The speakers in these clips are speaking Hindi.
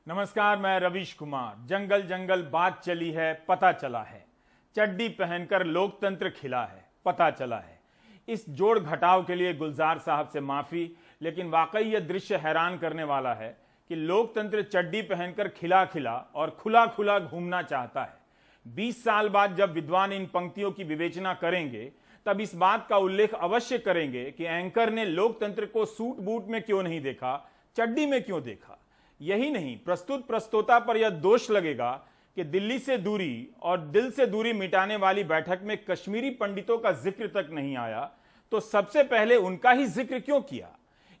नमस्कार, मैं रवीश कुमार। जंगल जंगल बात चली है, पता चला है। चड्डी पहनकर लोकतंत्र खिला है, पता चला है। इस जोड़ घटाव के लिए गुलजार साहब से माफी, लेकिन वाकई यह दृश्य हैरान करने वाला है कि लोकतंत्र चड्डी पहनकर खिला खिला और खुला खुला घूमना चाहता है। 20 साल बाद जब विद्वान इन पंक्तियों की विवेचना करेंगे तब इस बात का उल्लेख अवश्य करेंगे कि एंकर ने लोकतंत्र को सूट बूट में क्यों नहीं देखा, चड्डी में क्यों देखा। यही नहीं, प्रस्तुत प्रस्तोता पर यह दोष लगेगा कि दिल्ली से दूरी और दिल से दूरी मिटाने वाली बैठक में कश्मीरी पंडितों का जिक्र तक नहीं आया, तो सबसे पहले उनका ही जिक्र क्यों किया।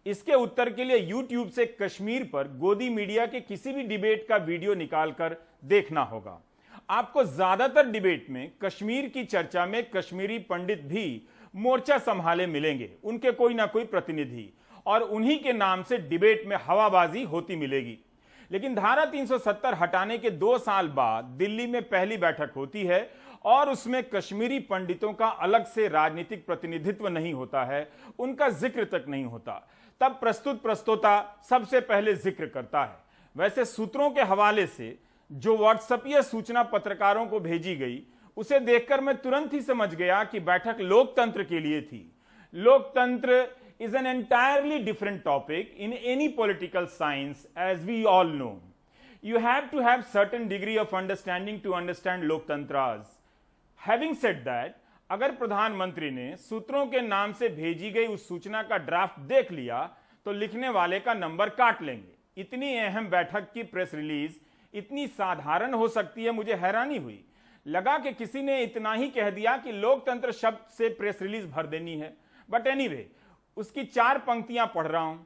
इसके उत्तर के लिए YouTube से कश्मीर पर गोदी मीडिया के किसी भी डिबेट का वीडियो निकालकर देखना होगा। आपको ज्यादातर डिबेट में कश्मीर की चर्चा में कश्मीरी पंडित भी मोर्चा संभाले मिलेंगे, उनके कोई ना कोई प्रतिनिधि, और उन्हीं के नाम से डिबेट में हवाबाजी होती मिलेगी। लेकिन धारा 370 हटाने के 2 साल बाद दिल्ली में पहली बैठक होती है और उसमें कश्मीरी पंडितों का अलग से राजनीतिक प्रतिनिधित्व नहीं होता है, उनका जिक्र तक नहीं होता। तब प्रस्तुत प्रस्तोता सबसे पहले जिक्र करता है। वैसे सूत्रों के हवाले से जो व्हाट्सएपीय सूचना पत्रकारों को भेजी गई, उसे देखकर मैं तुरंत ही समझ गया कि बैठक लोकतंत्र के लिए थी। लोकतंत्र is an entirely different topic in any political science, as we all know. You have to have certain degree of understanding to understand लोकतंत्रास। Having said that, अगर प्रधानमंत्री ने सूत्रों के नाम से भेजी गई उस सूचना का ड्राफ्ट देख लिया तो लिखने वाले का नंबर काट लेंगे। इतनी अहम बैठक की प्रेस रिलीज इतनी साधारण हो सकती है, मुझे हैरानी हुई। लगा कि किसी ने इतना ही कह दिया कि लोकतंत्र शब्द से प्रेस रिलीज भर देनी है। बट एनीवे, उसकी 4 पंक्तियां पढ़ रहा हूं।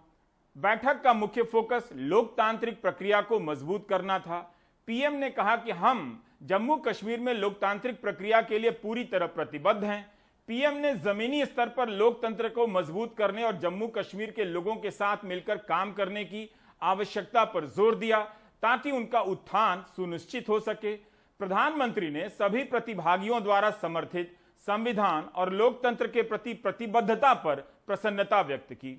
बैठक का मुख्य फोकस लोकतांत्रिक प्रक्रिया को मजबूत करना था। पीएम ने कहा कि हम जम्मू कश्मीर में लोकतांत्रिक प्रक्रिया के लिए पूरी तरह प्रतिबद्ध हैं। पीएम ने जमीनी स्तर पर लोकतंत्र को मजबूत करने और जम्मू कश्मीर के लोगों के साथ मिलकर काम करने की आवश्यकता पर जोर दिया ताकि उनका उत्थान सुनिश्चित हो सके। प्रधानमंत्री ने सभी प्रतिभागियों द्वारा समर्थित संविधान और लोकतंत्र के प्रति प्रतिबद्धता पर प्रसन्नता व्यक्त की।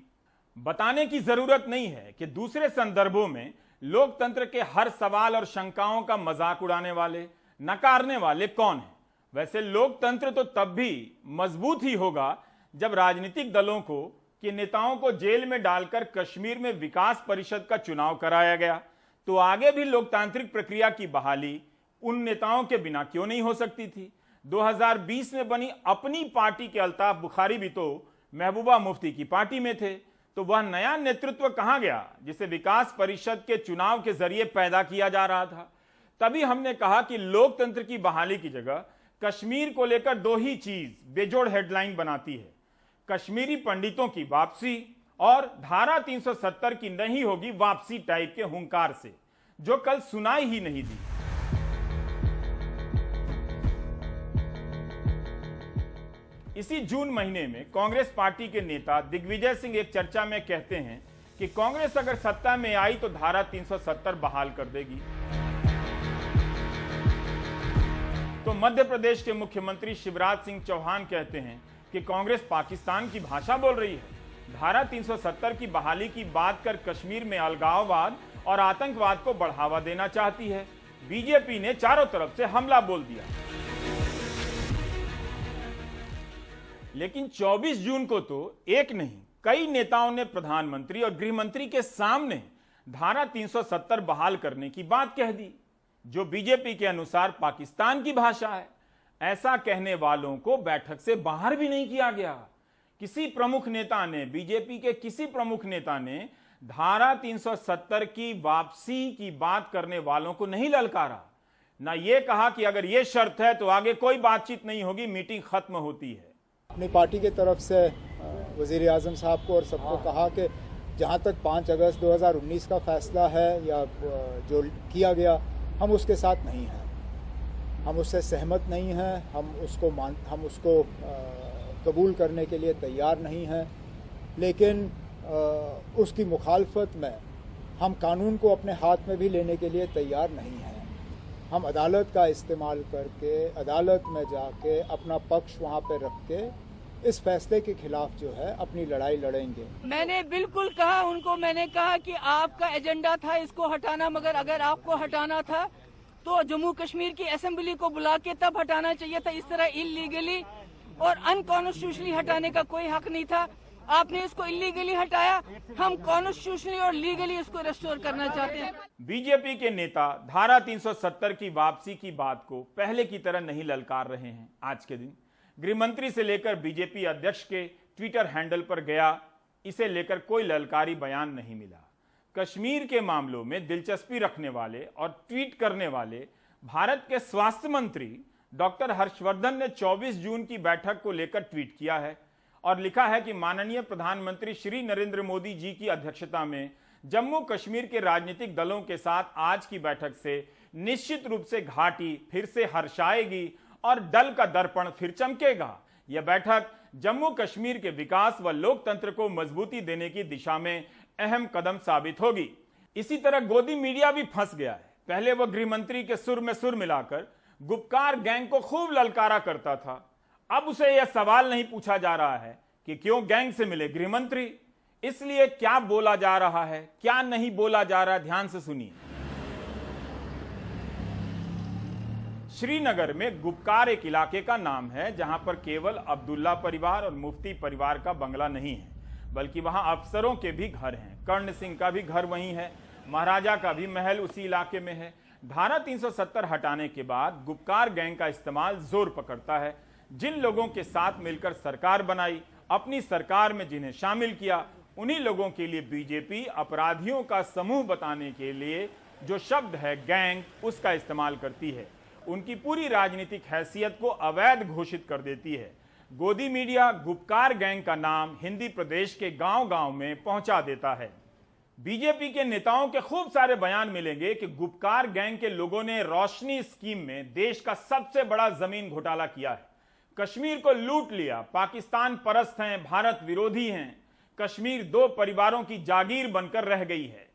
बताने की जरूरत नहीं है कि दूसरे संदर्भों में लोकतंत्र के हर सवाल और शंकाओं का मजाक उड़ाने वाले, नकारने वाले कौन हैं। वैसे लोकतंत्र तो तब भी मजबूत ही होगा जब राजनीतिक दलों को के नेताओं को जेल में डालकर कश्मीर में विकास परिषद का चुनाव कराया गया। तो आगे भी लोकतांत्रिक प्रक्रिया की बहाली उन नेताओं के बिना क्यों नहीं हो सकती थी। 2020 में बनी अपनी पार्टी के अल्ताफ बुखारी भी तो महबूबा मुफ्ती की पार्टी में थे, तो वह नया नेतृत्व कहां गया जिसे विकास परिषद के चुनाव के जरिए पैदा किया जा रहा था। तभी हमने कहा कि लोकतंत्र की बहाली की जगह कश्मीर को लेकर 2 ही चीज बेजोड़ हेडलाइन बनाती है, कश्मीरी पंडितों की वापसी और धारा 370 की नहीं होगी वापसी टाइप के हुंकार से, जो कल सुनाई ही नहीं दी। इसी जून महीने में कांग्रेस पार्टी के नेता दिग्विजय सिंह एक चर्चा में कहते हैं कि कांग्रेस अगर सत्ता में आई तो धारा 370 बहाल कर देगी। तो मध्य प्रदेश के मुख्यमंत्री शिवराज सिंह चौहान कहते हैं कि कांग्रेस पाकिस्तान की भाषा बोल रही है। धारा 370 की बहाली की बात कर कश्मीर में अलगाववाद और आतंकवाद को बढ़ावा देना चाहती है। बीजेपी ने चारों तरफ से हमला बोल दिया। लेकिन 24 जून को तो एक नहीं कई नेताओं ने प्रधानमंत्री और गृह मंत्री के सामने धारा 370 बहाल करने की बात कह दी, जो बीजेपी के अनुसार पाकिस्तान की भाषा है। ऐसा कहने वालों को बैठक से बाहर भी नहीं किया गया। किसी प्रमुख नेता ने, बीजेपी के किसी प्रमुख नेता ने धारा 370 की वापसी की बात करने वालों को नहीं ललकारा, ना ये कहा कि अगर ये शर्त है तो आगे कोई बातचीत नहीं होगी, मीटिंग खत्म होती है। अपनी पार्टी की तरफ से वज़ीर आज़म साहब को और सबको कहा कि जहां तक 5 अगस्त 2019 का फैसला है या जो किया गया, हम उसके साथ नहीं हैं, हम उससे सहमत नहीं हैं, हम उसको कबूल करने के लिए तैयार नहीं हैं। लेकिन उसकी मुखालफत में हम कानून को अपने हाथ में भी लेने के लिए तैयार नहीं हैं। हम अदालत का इस्तेमाल करके अदालत में जाके अपना पक्ष वहाँ पे रख के इस फैसले के खिलाफ जो है अपनी लड़ाई लड़ेंगे। मैंने बिल्कुल कहा उनको, मैंने कहा कि आपका एजेंडा था इसको हटाना, मगर अगर आपको हटाना था तो जम्मू कश्मीर की असेंबली को बुला के तब हटाना चाहिए था। इस तरह इलीगली और अनकॉन्स्टिट्यूशनली हटाने का कोई हक नहीं था। आपने इसको इलीगली हटाया, हम कॉन्स्टिट्यूशनली और लीगली इसको रेस्टोर करना चाहते हैं। बीजेपी के नेता धारा 370 की वापसी की बात को पहले की तरह नहीं ललकार रहे हैं। आज के दिन गृहमंत्री से लेकर बीजेपी अध्यक्ष के ट्विटर हैंडल पर गया, इसे लेकर कोई ललकारी बयान नहीं मिला। कश्मीर के मामलों में दिलचस्पी रखने वाले और ट्वीट करने वाले भारत के स्वास्थ्य मंत्री डॉक्टर हर्षवर्धन ने 24 जून की बैठक को लेकर ट्वीट किया है और लिखा है कि माननीय प्रधानमंत्री श्री नरेंद्र मोदी जी की अध्यक्षता में जम्मू कश्मीर के राजनीतिक दलों के साथ आज की बैठक से निश्चित रूप से घाटी फिर से हर्षाएगी और दल का दर्पण फिर चमकेगा। यह बैठक जम्मू कश्मीर के विकास व लोकतंत्र को मजबूती देने की दिशा में अहम कदम साबित होगी। इसी तरह गोदी मीडिया भी फंस गया है। पहले वह गृहमंत्री के सुर में सुर मिलाकर गुपकार गैंग को खूब ललकारा करता था। अब उसे यह सवाल नहीं पूछा जा रहा है कि क्यों गैंग से मिले गृहमंत्री, इसलिए क्या बोला जा रहा है क्या नहीं बोला जा रहा है, ध्यान से सुनिए। श्रीनगर में गुपकार एक इलाके का नाम है जहां पर केवल अब्दुल्ला परिवार और मुफ्ती परिवार का बंगला नहीं है, बल्कि वहां अफसरों के भी घर हैं। कर्ण सिंह का भी घर वहीं है, महाराजा का भी महल उसी इलाके में है। धारा 370 हटाने के बाद गुपकार गैंग का इस्तेमाल जोर पकड़ता है। जिन लोगों के साथ मिलकर सरकार बनाई, अपनी सरकार में जिन्हें शामिल किया, उन्हीं लोगों के लिए बीजेपी अपराधियों का समूह बताने के लिए जो शब्द है गैंग, उसका इस्तेमाल करती है। उनकी पूरी राजनीतिक हैसियत को अवैध घोषित कर देती है। गोदी मीडिया गुपकार गैंग का नाम हिंदी प्रदेश के गांव-गांव में पहुंचा देता है। बीजेपी के नेताओं के खूब सारे बयान मिलेंगे कि गुपकार गैंग के लोगों ने रोशनी स्कीम में देश का सबसे बड़ा जमीन घोटाला किया है, कश्मीर को लूट लिया, पाकिस्तान परस्त हैं, भारत विरोधी हैं, कश्मीर दो परिवारों की जागीर बनकर रह गई है।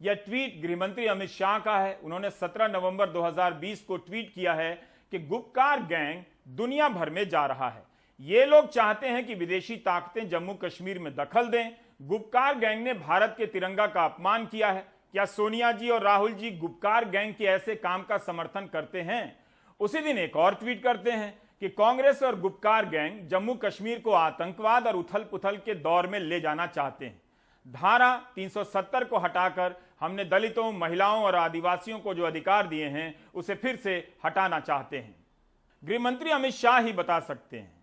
यह ट्वीट गृहमंत्री अमित शाह का है। उन्होंने 17 नवंबर 2020 को ट्वीट किया है कि गुपकार गैंग दुनिया भर में जा रहा है। ये लोग चाहते हैं कि विदेशी ताकतें जम्मू कश्मीर में दखल दें। गुपकार गैंग ने भारत के तिरंगा का अपमान किया है। क्या सोनिया जी और राहुल जी गुपकार गैंग के ऐसे काम का समर्थन करते हैं? उसी दिन एक और ट्वीट करते हैं कि कांग्रेस और गुपकार गैंग जम्मू कश्मीर को आतंकवाद और उथल पुथल के दौर में ले जाना चाहते हैं। धारा 370 को हटाकर हमने दलितों, महिलाओं और आदिवासियों को जो अधिकार दिए हैं उसे फिर से हटाना चाहते हैं। गृहमंत्री अमित शाह ही बता सकते हैं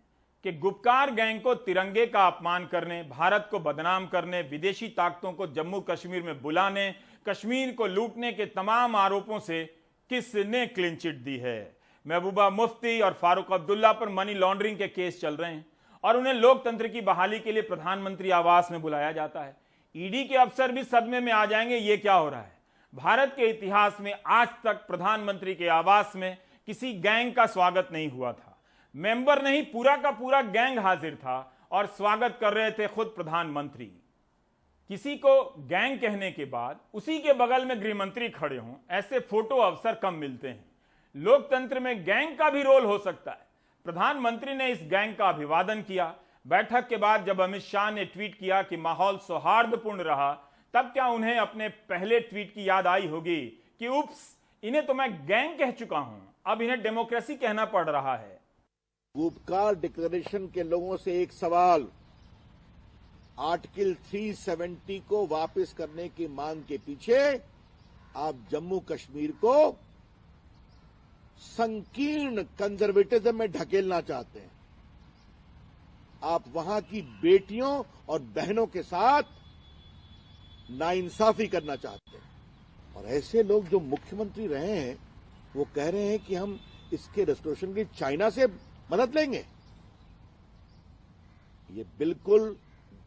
कि गुपकार गैंग को तिरंगे का अपमान करने, भारत को बदनाम करने, विदेशी ताकतों को जम्मू कश्मीर में बुलाने, कश्मीर को लूटने के तमाम आरोपों से किसने क्लीन चिट दी है। महबूबा मुफ्ती और फारूक अब्दुल्ला पर मनी लॉन्ड्रिंग के केस चल रहे हैं और उन्हें लोकतंत्र की बहाली के लिए प्रधानमंत्री आवास में बुलाया जाता है। ईडी के अफसर भी सदमे में आ जाएंगे, ये क्या हो रहा है। भारत के इतिहास में आज तक प्रधानमंत्री के आवास में किसी गैंग का स्वागत नहीं हुआ था। मेंबर नहीं, पूरा का पूरा गैंग हाजिर था और स्वागत कर रहे थे खुद प्रधानमंत्री। किसी को गैंग कहने के बाद उसी के बगल में गृहमंत्री खड़े हों, ऐसे फोटो अवसर कम मिलते हैं। लोकतंत्र में गैंग का भी रोल हो सकता है। प्रधानमंत्री ने इस गैंग का अभिवादन किया। बैठक के बाद जब अमित शाह ने ट्वीट किया कि माहौल सौहार्दपूर्ण रहा, तब क्या उन्हें अपने पहले ट्वीट की याद आई होगी कि उप्स, इन्हें तो मैं गैंग कह चुका हूं, अब इन्हें डेमोक्रेसी कहना पड़ रहा है। गुपकार डिक्लेरेशन के लोगों से एक सवाल, आर्टिकल 370 को वापस करने की मांग के पीछे आप जम्मू कश्मीर को संकीर्ण कंजर्वेटिज्म में ढकेलना चाहते हैं। आप वहां की बेटियों और बहनों के साथ नाइंसाफी करना चाहते हैं। और ऐसे लोग जो मुख्यमंत्री रहे हैं वो कह रहे हैं कि हम इसके रेस्टोरेशन की चाइना से मदद लेंगे। ये बिल्कुल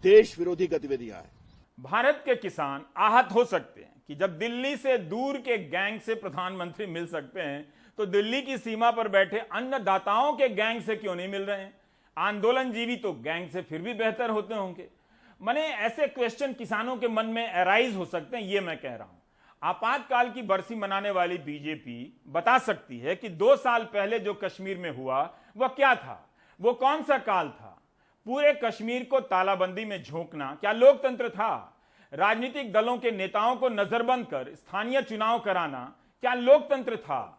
देश विरोधी गतिविधियां हैं। भारत के किसान आहत हो सकते हैं कि जब दिल्ली से दूर के गैंग से प्रधानमंत्री मिल सकते हैं तो दिल्ली की सीमा पर बैठे अन्नदाताओं के गैंग से क्यों नहीं मिल रहे हैं। आंदोलनजीवी तो गैंग से फिर भी बेहतर होते होंगे। माने ऐसे क्वेश्चन किसानों के मन में अराइज हो सकते हैं, ये मैं कह रहा हूं। आपातकाल की बरसी मनाने वाली बीजेपी बता सकती है कि 2 साल पहले जो कश्मीर में हुआ वह क्या था, वो कौन सा काल था। पूरे कश्मीर को तालाबंदी में झोंकना क्या लोकतंत्र था? राजनीतिक दलों के नेताओं को नजरबंद कर स्थानीय चुनाव कराना क्या लोकतंत्र था?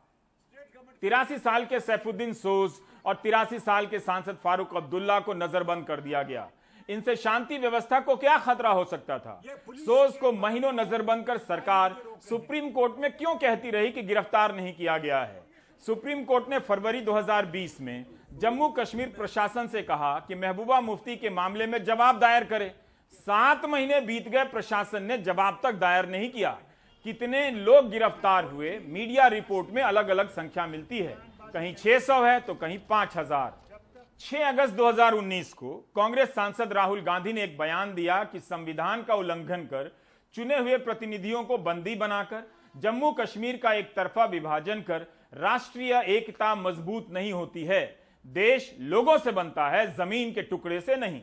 83 साल के सैफुद्दीन सोज और 83 साल के सांसद फारूक अब्दुल्ला को नजरबंद कर दिया गया। इनसे शांति व्यवस्था को क्या खतरा हो सकता था? सोज को महीनों नजरबंद कर सरकार सुप्रीम कोर्ट में क्यों कहती रही कि गिरफ्तार नहीं किया गया है? सुप्रीम कोर्ट ने फरवरी 2020 में जम्मू कश्मीर प्रशासन से कहा कि महबूबा मुफ्ती के मामले में जवाब दायर करे। 7 महीने बीत गए, प्रशासन ने जवाब तक दायर नहीं किया। कितने लोग गिरफ्तार हुए? मीडिया रिपोर्ट में अलग अलग संख्या मिलती है, कहीं 600 है तो कहीं 5000। 6 अगस्त 2019 को कांग्रेस सांसद राहुल गांधी ने एक बयान दिया कि संविधान का उल्लंघन कर चुने हुए प्रतिनिधियों को बंदी बनाकर जम्मू कश्मीर का एक तरफा विभाजन कर राष्ट्रीय एकता मजबूत नहीं होती है। देश लोगों से बनता है, जमीन के टुकड़े से नहीं।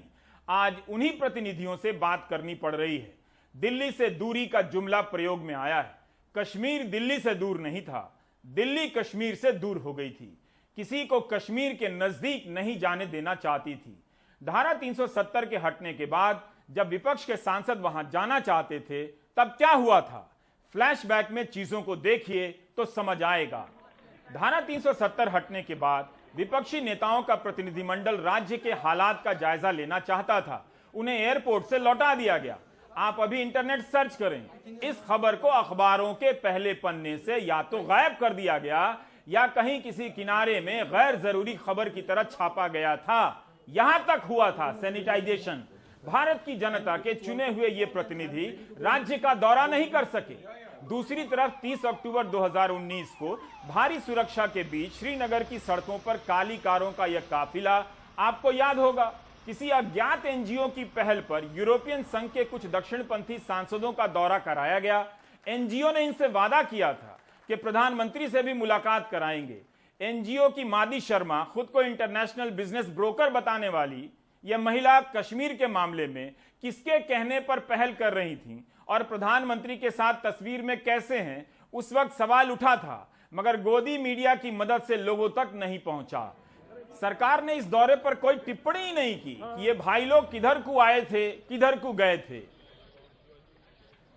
आज उन्हीं प्रतिनिधियों से बात करनी पड़ रही है। दिल्ली से दूरी का जुमला प्रयोग में आया है। कश्मीर दिल्ली से दूर नहीं था, दिल्ली कश्मीर से दूर हो गई थी। किसी को कश्मीर के नजदीक नहीं जाने देना चाहती थी। धारा 370 के हटने के बाद जब विपक्ष के सांसद वहां जाना चाहते थे तब क्या हुआ था? फ्लैशबैक में चीजों को देखिए तो समझ आएगा। धारा 370 हटने के बाद विपक्षी नेताओं का प्रतिनिधिमंडल राज्य के हालात का जायजा लेना चाहता था। उन्हें एयरपोर्ट से लौटा दिया गया। आप अभी इंटरनेट सर्च करें, इस खबर को अखबारों के पहले पन्ने से या तो गायब कर दिया गया या कहीं किसी किनारे में गैर जरूरी खबर की तरह छापा गया था। यहां तक हुआ था सैनिटाइजेशन। भारत की जनता के चुने हुए ये प्रतिनिधि राज्य का दौरा नहीं कर सके। दूसरी तरफ 30 अक्टूबर 2019 को भारी सुरक्षा के बीच श्रीनगर की सड़कों पर काली कारों का यह काफिला, आपको याद होगा, किसी अज्ञात एनजीओ की पहल पर यूरोपियन संघ के कुछ दक्षिणपंथी सांसदों का दौरा कराया गया। एनजीओ ने इनसे वादा किया था कि प्रधानमंत्री से भी मुलाकात कराएंगे। एनजीओ की मादी शर्मा, खुद को इंटरनेशनल बिजनेस ब्रोकर बताने वाली यह महिला कश्मीर के मामले में किसके कहने पर पहल कर रही थी और प्रधानमंत्री के साथ तस्वीर में कैसे हैं, उस वक्त सवाल उठा था, मगर गोदी मीडिया की मदद से लोगों तक नहीं पहुंचा। सरकार ने इस दौरे पर कोई टिप्पणी ही नहीं की कि ये भाई लोग किधर को आए थे, किधर को गए थे।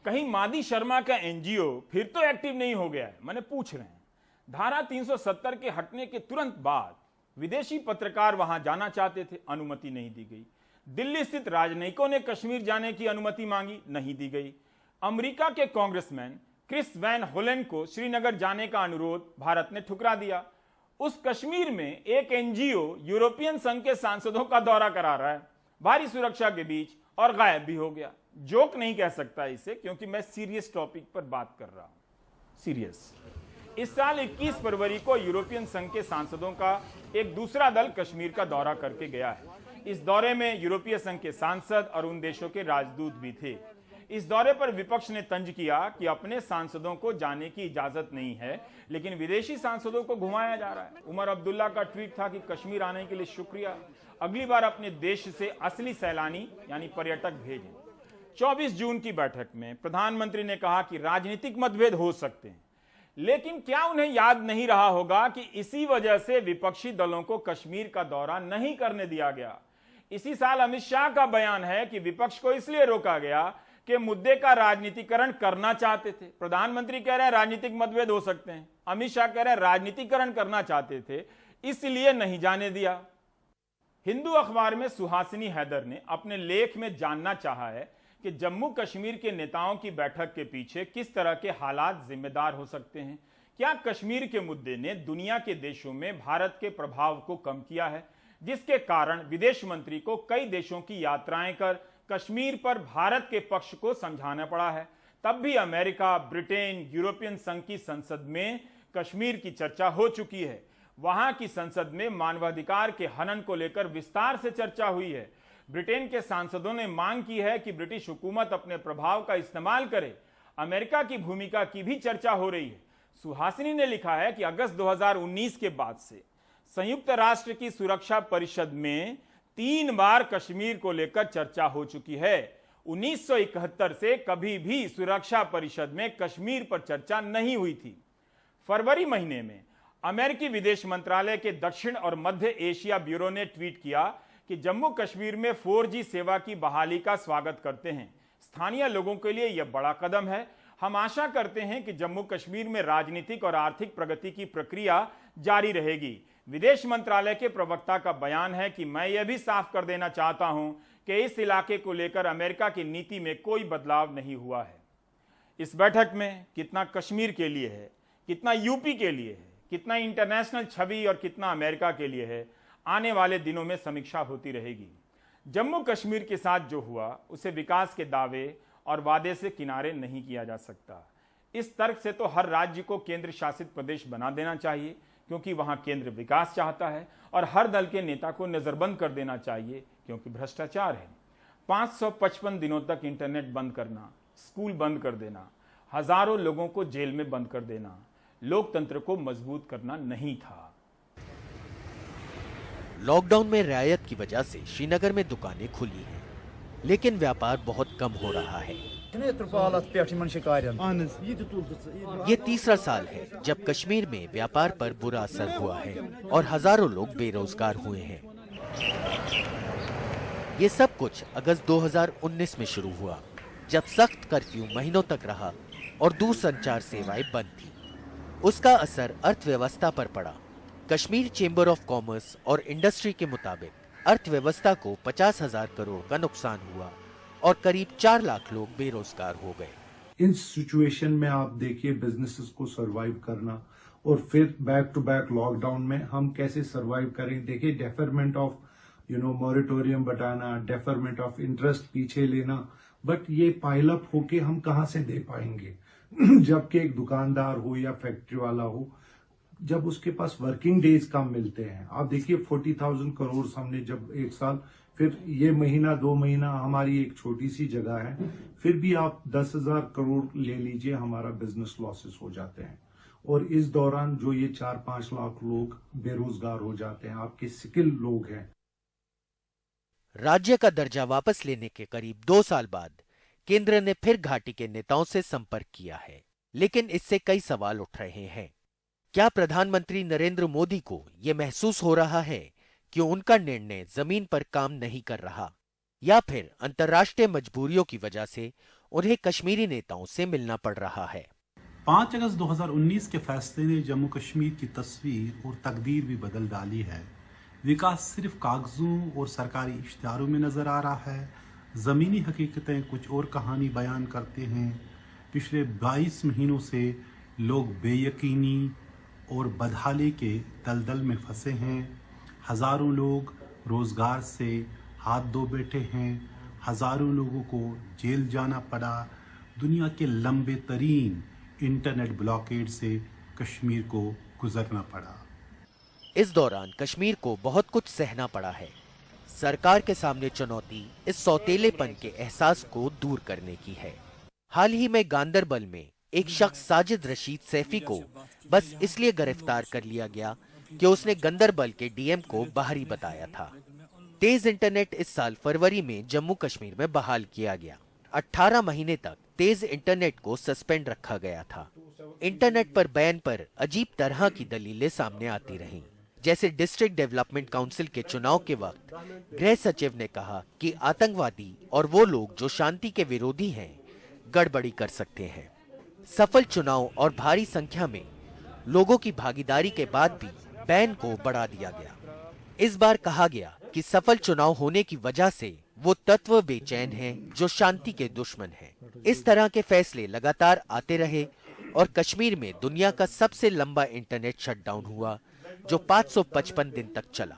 कहीं मादी शर्मा का एनजीओ फिर तो एक्टिव नहीं हो गया है? मैंने पूछ रहे हैं। धारा 370 के हटने के तुरंत बाद विदेशी पत्रकार वहां जाना चाहते थे, अनुमति नहीं दी गई। दिल्ली स्थित राजनयिकों ने कश्मीर जाने की अनुमति मांगी, नहीं दी गई। अमेरिका के कांग्रेसमैन क्रिस वैन होलेन को श्रीनगर जाने का अनुरोध भारत ने ठुकरा दिया। उस कश्मीर में एक एनजीओ यूरोपियन संघ के सांसदों का दौरा करा रहा है, भारी सुरक्षा के बीच, और गायब भी हो गया। जोक नहीं कह सकता इसे, क्योंकि मैं सीरियस टॉपिक पर बात कर रहा हूं। सीरियस। इस साल 21 फरवरी को यूरोपियन संघ के सांसदों का एक दूसरा दल कश्मीर का दौरा करके गया है। इस दौरे में यूरोपीय संघ के सांसद और उन देशों के राजदूत भी थे। इस दौरे पर विपक्ष ने तंज किया कि अपने सांसदों को जाने की इजाजत नहीं है, लेकिन विदेशी सांसदों को घुमाया जा रहा है। उमर अब्दुल्ला का ट्वीट था कि कश्मीर आने के लिए शुक्रिया, अगली बार अपने देश से असली सैलानी यानी पर्यटक भेजें। 24 जून की बैठक में प्रधानमंत्री ने कहा कि राजनीतिक मतभेद हो सकते हैं, लेकिन क्या उन्हें याद नहीं रहा होगा कि इसी वजह से विपक्षी दलों को कश्मीर का दौरा नहीं करने दिया गया। इसी साल अमित शाह का बयान है कि विपक्ष को इसलिए रोका गया कि मुद्दे का राजनीतिकरण करना चाहते थे। प्रधानमंत्री कह रहे हैं राजनीतिक मतभेद हो सकते हैं, अमित शाह कह रहे हैं राजनीतिकरण करना चाहते थे, इसलिए नहीं जाने दिया। हिंदू अखबार में सुहासिनी हैदर ने अपने लेख में जानना चाहा है कि जम्मू कश्मीर के नेताओं की बैठक के पीछे किस तरह के हालात जिम्मेदार हो सकते हैं। क्या कश्मीर के मुद्दे ने दुनिया के देशों में भारत के प्रभाव को कम किया है, जिसके कारण विदेश मंत्री को कई देशों की यात्राएं कर कश्मीर पर भारत के पक्ष को समझाना पड़ा है। तब भी अमेरिका, ब्रिटेन, यूरोपियन संघ की संसद में कश्मीर की चर्चा हो चुकी है। वहां की संसद में मानवाधिकार के हनन को लेकर विस्तार से चर्चा हुई है। ब्रिटेन के सांसदों ने मांग की है कि ब्रिटिश हुकूमत अपने प्रभाव का इस्तेमाल करे। अमेरिका की भूमिका की भी चर्चा हो रही है। सुहासिनी ने लिखा है कि अगस्त 2019 के बाद से संयुक्त राष्ट्र की सुरक्षा परिषद में 3 बार कश्मीर को लेकर चर्चा हो चुकी है। 1971 से कभी भी सुरक्षा परिषद में कश्मीर पर चर्चा नहीं हुई थी। फरवरी महीने में अमेरिकी विदेश मंत्रालय के दक्षिण और मध्य एशिया ब्यूरो ने ट्वीट किया कि जम्मू कश्मीर में 4G सेवा की बहाली का स्वागत करते हैं। स्थानीय लोगों के लिए यह बड़ा कदम है। हम आशा करते हैं कि जम्मू कश्मीर में राजनीतिक और आर्थिक प्रगति की प्रक्रिया जारी रहेगी। विदेश मंत्रालय के प्रवक्ता का बयान है कि मैं यह भी साफ कर देना चाहता हूं कि इस इलाके को लेकर अमेरिका की नीति में कोई बदलाव नहीं हुआ है। इस बैठक में कितना कश्मीर के लिए है, कितना यूपी के लिए है, कितना इंटरनेशनल छवि और कितना अमेरिका के लिए है, आने वाले दिनों में समीक्षा होती रहेगी। जम्मू कश्मीर के साथ जो हुआ उसे विकास के दावे और वादे से किनारे नहीं किया जा सकता। इस तर्क से तो हर राज्य को केंद्र शासित प्रदेश बना देना चाहिए, क्योंकि वहां केंद्र विकास चाहता है, और हर दल के नेता को नजरबंद कर देना चाहिए, क्योंकि भ्रष्टाचार है। 555 दिनों तक इंटरनेट बंद करना, स्कूल बंद कर देना, हजारों लोगों को जेल में बंद कर देना लोकतंत्र को मजबूत करना नहीं था। लॉकडाउन में रियायत की वजह से श्रीनगर में दुकानें खुली हैं, लेकिन व्यापार बहुत कम हो रहा है। ये तीसरा साल है जब कश्मीर में व्यापार पर बुरा असर हुआ है और हजारों लोग बेरोजगार हुए हैं। ये सब कुछ अगस्त 2019 में शुरू हुआ, जब सख्त कर्फ्यू महीनों तक रहा और दूरसंचार सेवाएं बंद थी। उसका असर अर्थव्यवस्था पर पड़ा। कश्मीर चेंबर ऑफ कॉमर्स और इंडस्ट्री के मुताबिक अर्थव्यवस्था को 50,000 करोड़ का नुकसान हुआ और करीब 4 लाख लोग बेरोजगार हो गए। इस सिचुएशन में आप देखिए बिजनेसेस को सरवाइव करना और फिर बैक टू बैक लॉकडाउन में हम कैसे सरवाइव करें। देखिए डेफरमेंट ऑफ मॉरिटोरियम बताना, डेफरमेंट ऑफ इंटरेस्ट पीछे लेना, बट ये पाइल अप होके हम कहाँ से दे पाएंगे जबकि एक दुकानदार हो या फैक्ट्री वाला हो, जब उसके पास वर्किंग डेज कम मिलते हैं। आप देखिए 40,000 करोड़ हमने जब एक साल, फिर ये महीना 2 महीना हमारी एक छोटी सी जगह है, फिर भी आप 10,000 करोड़ ले लीजिए, हमारा बिजनेस लॉसेस हो जाते हैं। और इस दौरान जो ये 4-5 लाख लोग बेरोजगार हो जाते हैं, आपके स्किल लोग हैं। राज्य का दर्जा वापस लेने के करीब 2 साल बाद केंद्र ने फिर घाटी के नेताओं से संपर्क किया है, लेकिन इससे कई सवाल उठ रहे हैं। क्या प्रधानमंत्री नरेंद्र मोदी को यह महसूस हो रहा है कि उनका निर्णय जमीन पर काम नहीं कर रहा, या फिर अंतर्राष्ट्रीय मजबूरियों की वजह से उन्हें कश्मीरी नेताओं से मिलना पड़ रहा है? 5 अगस्त 2019 के फैसले ने जम्मू कश्मीर की तस्वीर और तकदीर भी बदल डाली है। विकास सिर्फ कागजों और सरकारी इश्तिहारों में नजर आ रहा है। जमीनी हकीकतें कुछ और कहानी बयान करते हैं। पिछले 22 महीनों से लोग बेयकीनी और बदहाली के दलदल में फंसे हैं। हजारों लोग रोजगार से हाथ धो बैठे हैं। हजारों लोगों को जेल जाना पड़ा। दुनिया के लंबे तरीन इंटरनेट ब्लॉकेड से कश्मीर को गुजरना पड़ा। इस दौरान कश्मीर को बहुत कुछ सहना पड़ा है। सरकार के सामने चुनौती इस सौतेलेपन के एहसास को दूर करने की है। हाल ही में गांदरबल में एक शख्स साजिद रशीद सैफी को बस इसलिए गिरफ्तार कर लिया गया कि उसने गांदरबल के डीएम को बाहरी बताया था। तेज इंटरनेट इस साल फरवरी में जम्मू कश्मीर में बहाल किया गया। 18 महीने तक तेज इंटरनेट को सस्पेंड रखा गया था। इंटरनेट पर बैन पर अजीब तरह की दलीलें सामने आती रहीं। जैसे डिस्ट्रिक्ट डेवलपमेंट काउंसिल के चुनाव के वक्त गृह सचिव ने कहा कि आतंकवादी और वो लोग जो शांति के विरोधी हैं गड़बड़ी कर सकते हैं। सफल चुनाव और भारी संख्या में लोगों की भागीदारी के बाद भी बैन को बढ़ा दिया गया। इस बार कहा गया कि सफल चुनाव होने की वजह से वो तत्व बेचैन हैं जो शांति के दुश्मन हैं। इस तरह के फैसले लगातार आते रहे और कश्मीर में दुनिया का सबसे लंबा इंटरनेट शटडाउन हुआ जो 555 दिन तक चला।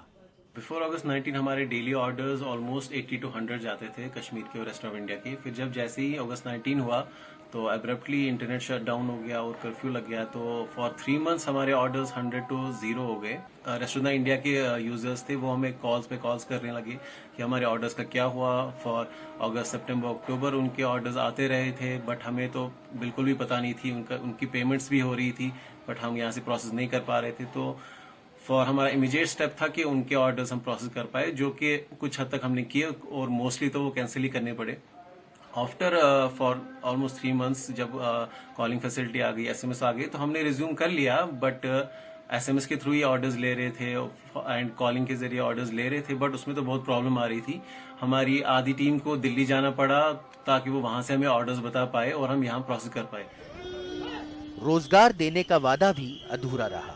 बिफोर अगस्त 19 हमारे डेली ऑर्डर्स ऑलमोस्ट 80 to 100 जाते थे कश्मीर के और रेस्ट ऑफ इंडिया के। फिर जब जैसे ही अगस्त 19 हुआ तो अब्रप्टली इंटरनेट शट डाउन हो गया और कर्फ्यू लग गया। तो फॉर 3 months हमारे ऑर्डर्स 100 to 0 हो गए। रेस्ट ऑफ द इंडिया के यूजर्स थे वो हमें कॉल्स पे कॉल्स करने लगे कि हमारे ऑर्डर्स का क्या हुआ। फॉर अगस्त सितंबर अक्टूबर उनके ऑर्डर्स आते रहे थे, बट हमें तो बिल्कुल भी पता नहीं थी। उनकी पेमेंट्स भी हो रही थी बट हम यहाँ से प्रोसेस नहीं कर पा रहे थे। तो फॉर हमारा इमीडिएट स्टेप था कि उनके ऑर्डर्स हम प्रोसेस कर पाए, जो कि कुछ हद तक हमने किए और मोस्टली तो वो कैंसिल ही करने पड़े। आफ्टर फॉर ऑलमोस्ट 3 months जब कॉलिंग फैसिलिटी आ गई, SMS आ गई, तो हमने रिज्यूम कर लिया। बट SMS के थ्रू ही ऑर्डर्स ले रहे थे एंड कॉलिंग के जरिए ऑर्डर्स ले रहे थे, बट उसमें तो बहुत प्रॉब्लम आ रही थी। हमारी आधी टीम को दिल्ली जाना पड़ा ताकि वो वहां से हमें ऑर्डर्स बता पाए और हम यहाँ प्रोसेस कर पाए। रोजगार देने का वादा भी अधूरा रहा।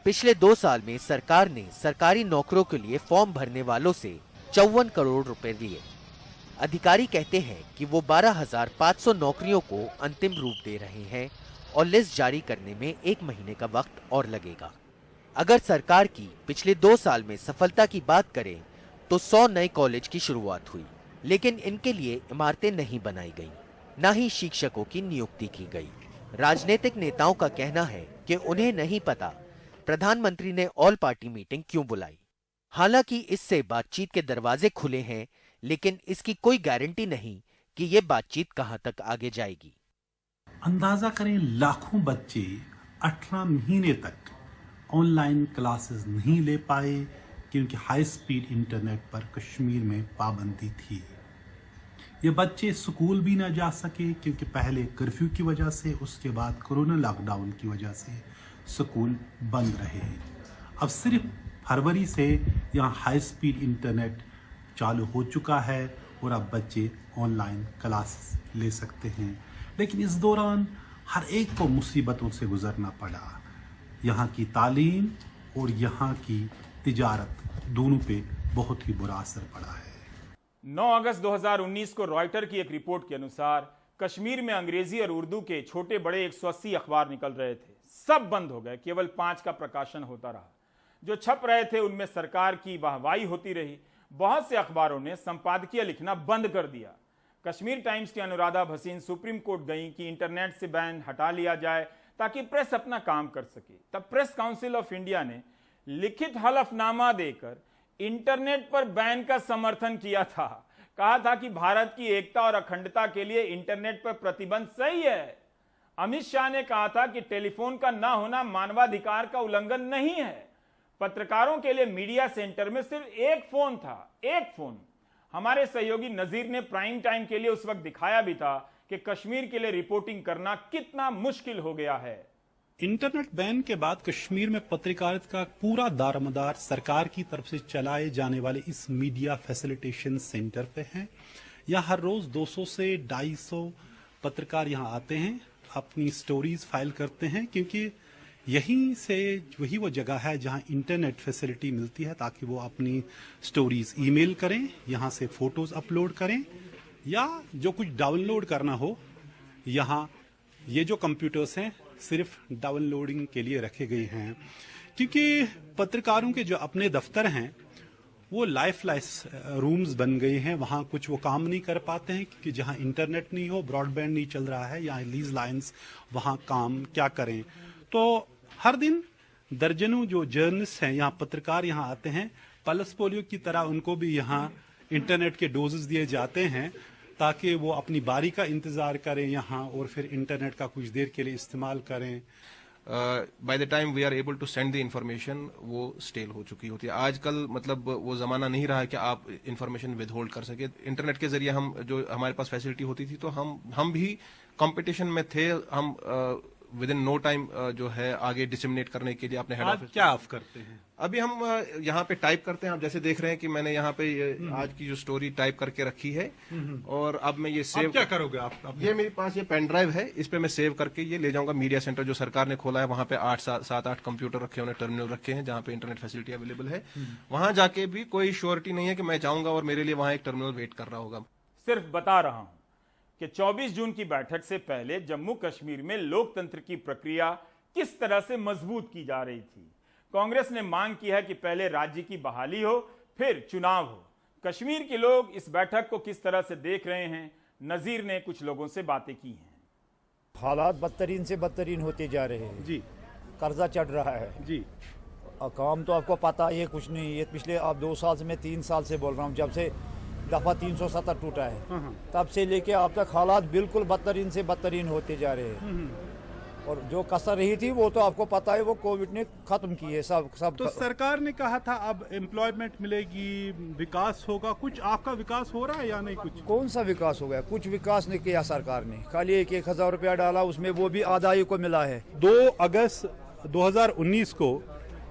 पिछले 2 साल में सरकार ने सरकारी नौकरों के लिए फॉर्म भरने वालों से 54 करोड़ रुपए लिए। अधिकारी कहते हैं कि वो 12,500 नौकरियों को अंतिम रूप दे रहे हैं और लिस्ट जारी करने में 1 महीने का वक्त और लगेगा। अगर सरकार की पिछले 2 साल में सफलता की बात करें तो 100 नए कॉलेज की शुरुआत हुई, लेकिन इनके लिए इमारतें नहीं बनाई गईं, न ही शिक्षकों की नियुक्ति की गई। राजनीतिक नेताओं का कहना है कि उन्हें नहीं पता प्रधानमंत्री ने ऑल पार्टी मीटिंग क्यों बुलाई। हालांकि इससे बातचीत के दरवाजे खुले हैं, लेकिन इसकी कोई गारंटी नहीं कि ये बातचीत कहां तक आगे जाएगी। अंदाजा करें, लाखों बच्चे 18 महीने तक ऑनलाइन क्लासेस नहीं ले पाए क्योंकि हाई स्पीड इंटरनेट पर कश्मीर में पाबंदी थी। ये बच्चे स्कूल भी ना जा सके क्योंकि पहले कर्फ्यू की वजह से, उसके बाद कोरोना लॉकडाउन की वजह से स्कूल बंद रहे। अब सिर्फ फरवरी से यहाँ हाई स्पीड इंटरनेट चालू हो चुका है और अब बच्चे ऑनलाइन क्लासेस ले सकते हैं, लेकिन इस दौरान हर एक को मुसीबतों से गुजरना पड़ा। यहाँ की तालीम और यहाँ की तिजारत दोनों पे बहुत ही बुरा असर पड़ा है। 9 अगस्त 2019 को रॉयटर की एक रिपोर्ट के अनुसार कश्मीर में अंग्रेजी और उर्दू के छोटे बड़े 180 अखबार निकल रहे थे, सब बंद हो गए। केवल 5 का प्रकाशन होता रहा। जो छप रहे थे उनमें सरकार की वाहवाही होती रही। बहुत से अखबारों ने संपादकीय लिखना बंद कर दिया। कश्मीर टाइम्स की अनुराधा भसीन सुप्रीम कोर्ट गई कि इंटरनेट से बैन हटा लिया जाए ताकि प्रेस अपना काम कर सके। तब प्रेस काउंसिल ऑफ इंडिया ने लिखित हलफनामा देकर इंटरनेट पर बैन का समर्थन किया था। कहा था कि भारत की एकता और अखंडता के लिए इंटरनेट पर प्रतिबंध सही है। अमित शाह ने कहा था कि टेलीफोन का ना होना मानवाधिकार का उल्लंघन नहीं है। पत्रकारों के लिए मीडिया सेंटर में सिर्फ एक फोन था, एक फोन। हमारे सहयोगी नजीर ने प्राइम टाइम के लिए उस वक्त दिखाया भी था कि कश्मीर के लिए रिपोर्टिंग करना कितना मुश्किल हो गया है। इंटरनेट बैन के बाद कश्मीर में पत्रकारिता का पूरा दारोमदार सरकार की तरफ से चलाए जाने वाले इस मीडिया फैसिलिटेशन सेंटर पे है। यहाँ हर रोज 200 से 250 पत्रकार यहाँ आते हैं, अपनी स्टोरीज फाइल करते हैं, क्योंकि यहीं से वही वो जगह है जहाँ इंटरनेट फैसिलिटी मिलती है ताकि वो अपनी स्टोरीज ईमेल करें, यहाँ से फोटोज अपलोड करें या जो कुछ डाउनलोड करना हो। यहाँ ये जो कंप्यूटर्स हैं सिर्फ डाउनलोडिंग के लिए रखे गए हैं, क्योंकि पत्रकारों के जो अपने दफ्तर हैं वो लाइफलेस रूम्स बन गए हैं। वहाँ कुछ वो काम नहीं कर पाते हैं क्योंकि जहाँ इंटरनेट नहीं हो, ब्रॉडबैंड नहीं चल रहा है या लीज लाइंस, वहाँ काम क्या करें। तो हर दिन दर्जनों जो जर्नलिस्ट हैं, यहाँ पत्रकार यहाँ आते हैं। पल्स पोलियो की तरह उनको भी यहाँ इंटरनेट के डोजेस दिए जाते हैं ताकि वो अपनी बारी का इंतजार करें यहाँ और फिर इंटरनेट का कुछ देर के लिए इस्तेमाल करें। By the time we are able to send the information, वो स्टेल हो चुकी होती है। आजकल मतलब वो जमाना नहीं रहा है कि आप इंफॉर्मेशन विद होल्ड कर सके। इंटरनेट के जरिए हम जो हमारे पास फैसिलिटी होती थी तो हम भी कंपटीशन में थे। हम विद इन नो टाइम जो है आगे डिसमिनेट करने के लिए अपने हेड ऑफिस। क्या आप करते हैं? अभी हम यहाँ पे टाइप करते हैं। आप जैसे देख रहे हैं कि मैंने यहाँ पे आज की जो स्टोरी टाइप करके रखी है और अब मैं ये सेव। क्या करोगे आप? ये मेरे पास ये पेन ड्राइव है, इस पे मैं सेव करके ये ले जाऊंगा मीडिया सेंटर जो सरकार ने खोला है। वहाँ पे 7-8 कंप्यूटर रखे हैं, टर्मिनल रखे हैं जहाँ पे इंटरनेट फैसिलिटी अवेलेबल है। वहाँ जाके भी कोई श्योरिटी नहीं है कि मैं जाऊंगा और मेरे लिए वहाँ एक टर्मिनल वेट कर रहा होगा। सिर्फ बता रहा हूं कि 24 जून की बैठक से पहले जम्मू कश्मीर में लोकतंत्र की प्रक्रिया किस तरह से मजबूत की जा रही थी। कांग्रेस ने मांग की है कि पहले राज्य की बहाली हो, फिर चुनाव हो। कश्मीर के लोग इस बैठक को किस तरह से देख रहे हैं, नजीर ने कुछ लोगों से बातें की हैं। हालात बदतरीन से बदतरीन होते जा रहे हैं जी, कर्जा चढ़ रहा है जी। काम तो आपको पता ही है, कुछ नहीं। ये पिछले आप 2 साल से, मैं 3 साल से बोल रहा हूँ, जब से दफा 370 टूटा है तब से लेके अब तक हालात बिल्कुल बदतरीन से बदतरीन होते जा रहे हैं। और जो कसर रही थी वो तो आपको पता है, वो कोविड ने खत्म की है सब। तो सरकार ने कहा था अब एम्प्लॉयमेंट मिलेगी, विकास होगा। कुछ आपका विकास हो रहा है या नहीं? कुछ कौन सा विकास हो गया? कुछ विकास नहीं किया सरकार ने। खाली 1,000 रुपया डाला, उसमें वो भी आदाई को मिला है। 2 अगस्त 2019 को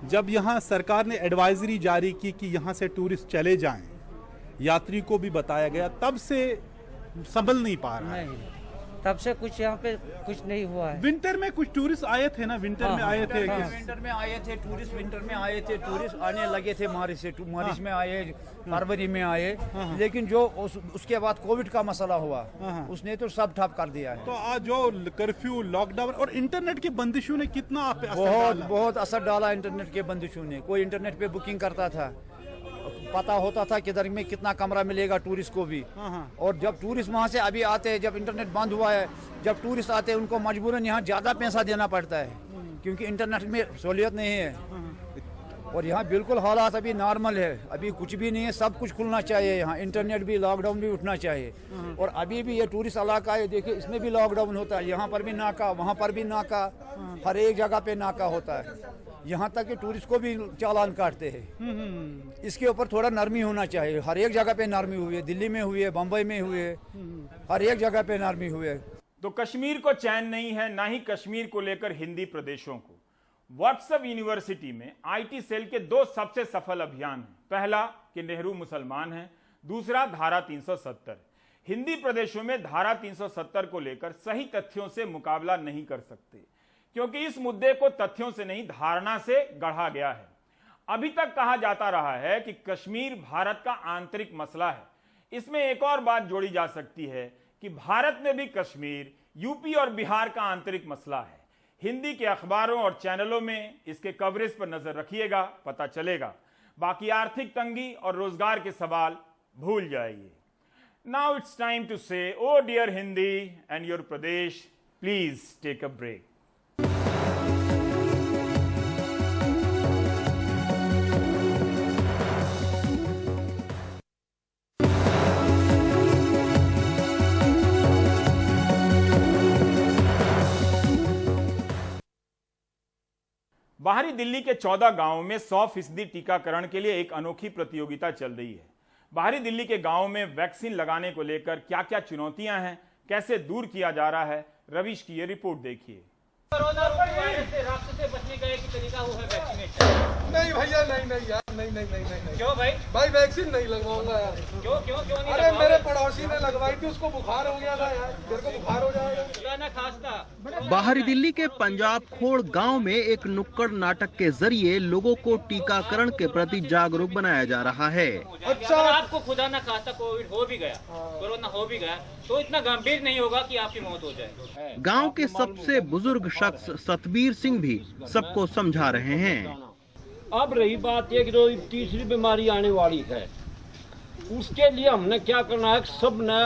जब यहाँ सरकार ने एडवाइजरी जारी की कि यहाँ से टूरिस्ट चले जाएं, यात्री को भी बताया गया, तब से संभल नहीं पा रहा है। तब से कुछ यहाँ पे कुछ नहीं हुआ है। विंटर में कुछ टूरिस्ट आए थे ना, विंटर में आए थे। विंटर में आए थे टूरिस्ट, विंटर में आए थे टूरिस्ट, आने लगे थे मार्च में आए, फरवरी में आए, लेकिन जो उसके बाद कोविड का मसला हुआ उसने तो सब ठप कर दिया है। तो आज जो कर्फ्यू, लॉकडाउन और इंटरनेट की बंदिशों ने कितना बहुत असर डाला इंटरनेट के बंदिशों ने। कोई इंटरनेट पे बुकिंग करता था, पता होता था किधर में कितना कमरा मिलेगा टूरिस्ट को भी, और जब टूरिस्ट वहाँ से अभी आते हैं, जब इंटरनेट बंद हुआ है, जब टूरिस्ट आते हैं उनको मजबूरन यहाँ ज़्यादा पैसा देना पड़ता है क्योंकि इंटरनेट में सहूलियत नहीं है। और यहाँ बिल्कुल हालात अभी नॉर्मल है, अभी कुछ भी नहीं है, सब कुछ खुलना चाहिए यहाँ, इंटरनेट भी, लॉकडाउन भी उठना चाहिए। और अभी भी ये टूरिस्ट इलाका है, देखिए इसमें भी लॉकडाउन होता है, यहाँ पर भी नाका, वहाँ पर भी नाका, हर एक जगह पे नाका होता है, यहाँ तक कि टूरिस्ट को भी चालान काटते हैं। इसके ऊपर थोड़ा नरमी होना चाहिए, हर एक जगह पे नरमी हुई है, दिल्ली में हुई है, बम्बई में हुई है, हर एक जगह पे नरमी हुई है। तो कश्मीर को चैन नहीं है, ना ही कश्मीर को लेकर हिंदी प्रदेशों को। व्हाट्सएप यूनिवर्सिटी में आईटी सेल के 2 सबसे सफल अभियान हैं। पहला कि नेहरू मुसलमान है, दूसरा धारा 370। हिंदी प्रदेशों में धारा 370 को लेकर सही तथ्यों से मुकाबला नहीं कर सकते, क्योंकि इस मुद्दे को तथ्यों से नहीं, धारणा से गढ़ा गया है। अभी तक कहा जाता रहा है कि कश्मीर भारत का आंतरिक मसला है। इसमें एक और बात जोड़ी जा सकती है कि भारत में भी कश्मीर, यूपी और बिहार का आंतरिक मसला है। हिंदी के अखबारों और चैनलों में इसके कवरेज पर नजर रखिएगा, पता चलेगा। बाकी आर्थिक तंगी और रोजगार के सवाल भूल जाइए। Now it's time to say O dear Hindi and your Pradesh, please take a break. बाहरी दिल्ली के 14 गांवों में 100% टीकाकरण के लिए एक अनोखी प्रतियोगिता चल रही है। बाहरी दिल्ली के गांवों में वैक्सीन लगाने को लेकर क्या क्या चुनौतियां हैं, कैसे दूर किया जा रहा है, रविश की ये रिपोर्ट देखिए। कोरोना वायरस से रास्ते से बचने का एक तरीका वो है वैक्सीनेशन। नहीं भैया, नहीं यार, नहीं। क्यों भाई वैक्सीन नहीं लगवाऊंगा यार। क्यों नहीं? अरे मेरे पड़ोसी ने लगवाई थी, उसको बुखार हो गया था यार, मेरे को बुखार हो जाएगा ना खासता। बाहरी दिल्ली के पंजाब खोड़ गांव में एक नुक्कड़ नाटक के जरिए लोगों को टीकाकरण के प्रति जागरूक बनाया जा रहा है। अच्छा, आपको खुदा ना खास्ता कोविड हो भी गया, कोरोना हो भी गया, तो इतना गंभीर नहीं होगा कि आपकी मौत हो जाए। गांव के सबसे बुजुर्ग शख्स सतबीर सिंह भी सबको समझा रहे हैं। अब रही बात ये कि जो तीसरी बीमारी आने वाली है, उसके लिए हमने क्या करना है, सब ने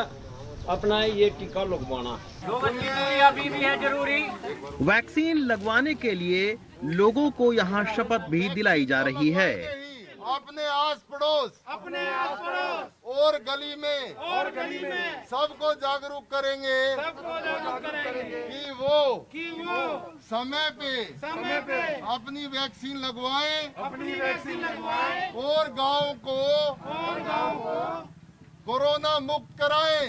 अपना ये टीका लगवाना है। 2 गज की दूरी अभी भी है जरूरी। वैक्सीन लगवाने के लिए लोगों को यहाँ शपथ भी दिलाई जा रही है। अपने आस पड़ोस और गली में सबको जागरूक करेंगे कि वो समय पे अपनी वैक्सीन लगवाएं और गांव को कोरोना मुक्त कराएं।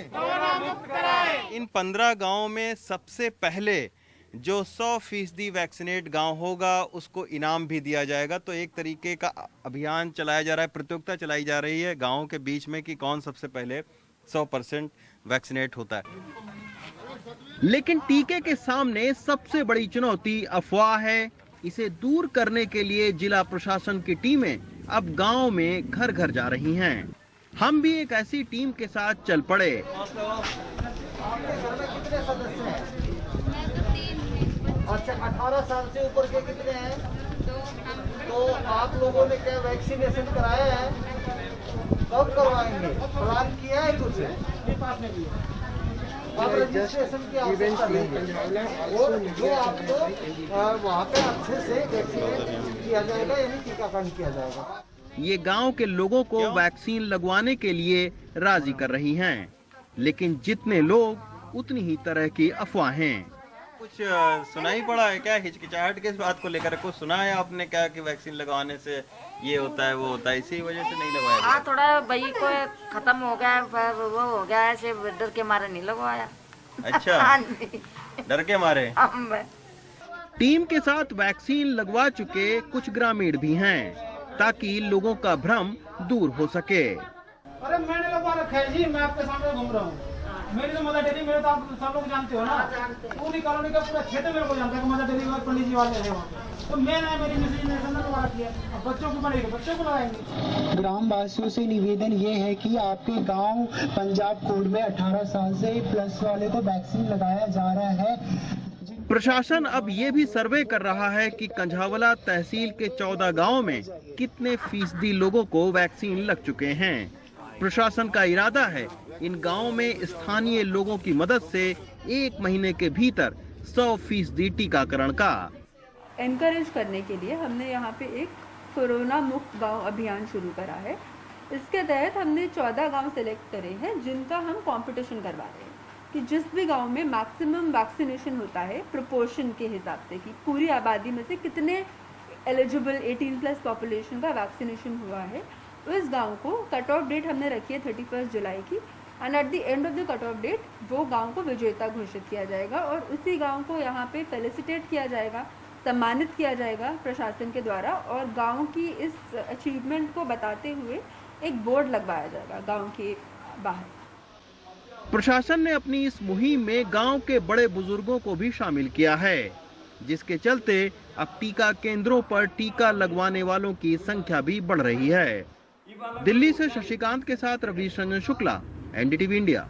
इन 15 गांवों में सबसे पहले जो 100% वैक्सीनेट गांव होगा उसको इनाम भी दिया जाएगा। तो एक तरीके का अभियान चलाया जा रहा है, प्रतियोगिता चलाई जा रही है गांवों के बीच में कि कौन सबसे पहले 100% वैक्सीनेट होता है। लेकिन टीके के सामने सबसे बड़ी चुनौती अफवाह है। इसे दूर करने के लिए जिला प्रशासन की टीमें अब गांव में घर घर जा रही हैं। हम भी एक ऐसी टीम के साथ चल पड़े। अच्छा, 18 साल से ऊपर के कितने हैं? तो आप लोगों ने क्या वैक्सीनेशन कराया है? कब करवाएंगे? प्लान किया है कुछ? अब रजिस्ट्रेशन की आवश्यकता नहीं, और जो आपको वहाँ पे अच्छे से वैक्सीनेट किया जाएगा, यानी टीकाकरण किया जाएगा। ये गांव के लोगों को वैक्सीन लगवाने के लिए राजी कर रही हैं, लेकिन जितने लोग उतनी ही तरह की अफवाहें। कुछ सुनाई पड़ा है क्या हिचकिचाहट के इस बात को लेकर? कुछ सुना है आपने क्या कि वैक्सीन लगवाने से ये होता है वो होता है, इसी वजह से नहीं लगवाया? थोड़ा भाई को खत्म हो गया, वो हो गया ऐसे, डर के मारे नहीं लगवाया। अच्छा, डर के मारे। टीम के साथ वैक्सीन लगवा चुके कुछ ग्रामीण भी हैं, ताकि लोगों का भ्रम दूर हो सके। अरे मैंने लगवा रखा है जी, मैं आपके सामने घूम रहा हूँ। मेरी तो मदर डेयरी, मेरे तो आप सब लोग जानते हो ना, पूरी कॉलोनी का पूरा क्षेत्र मेरे को जानता है कि मदर डेयरी और पंडित जी वाले हैं वहाँ पे। तो मैंने मेरी मिसेज ने लगवा किया, अब बच्चों को बनेगा, बच्चों को लगाएंगे। ग्रामवासियों से निवेदन ये है कि आपके गांव पंजाब कोड में 18 साल से प्लस वाले को वैक्सीन लगाया जा रहा है। प्रशासन अब ये भी सर्वे कर रहा है कि कंझावला तहसील के 14 गाँव में कितने फीसदी लोगों को वैक्सीन लग चुके हैं। प्रशासन का इरादा है इन गांवों में स्थानीय लोगों की मदद से 1 महीने के भीतर 100% टीकाकरण का एनकरेज करने के लिए हमने यहाँ पे एक कोरोना मुक्त गांव अभियान शुरू करा है। इसके तहत हमने 14 गांव सेलेक्ट करे हैं जिनका हम कंपटीशन करवा रहे हैं कि जिस भी गांव में मैक्सिमम वैक्सीनेशन होता है प्रोपोर्शन के हिसाब से कि पूरी आबादी में से कितने एलिजिबल 18+ पॉपुलेशन का वैक्सीनेशन हुआ है, इस गांव को कट ऑफ डेट हमने रखी है 31 जुलाई की, and at the end of the cut off date वो गांव को विजेता घोषित किया जाएगा और उसी गांव को यहाँ पे फेलिसिटेट किया जाएगा, सम्मानित किया जाएगा प्रशासन के द्वारा, और गांव की इस अचीवमेंट को बताते हुए एक बोर्ड लगवाया जाएगा गांव के बाहर। प्रशासन ने अपनी इस मुहिम में गांव के बड़े बुजुर्गों को भी शामिल किया है, जिसके चलते अब टीका केंद्रों पर टीका लगवाने वालों की संख्या भी बढ़ रही है। दिल्ली से शशिकांत के साथ रवीश रंजन शुक्ला, NDTV इंडिया।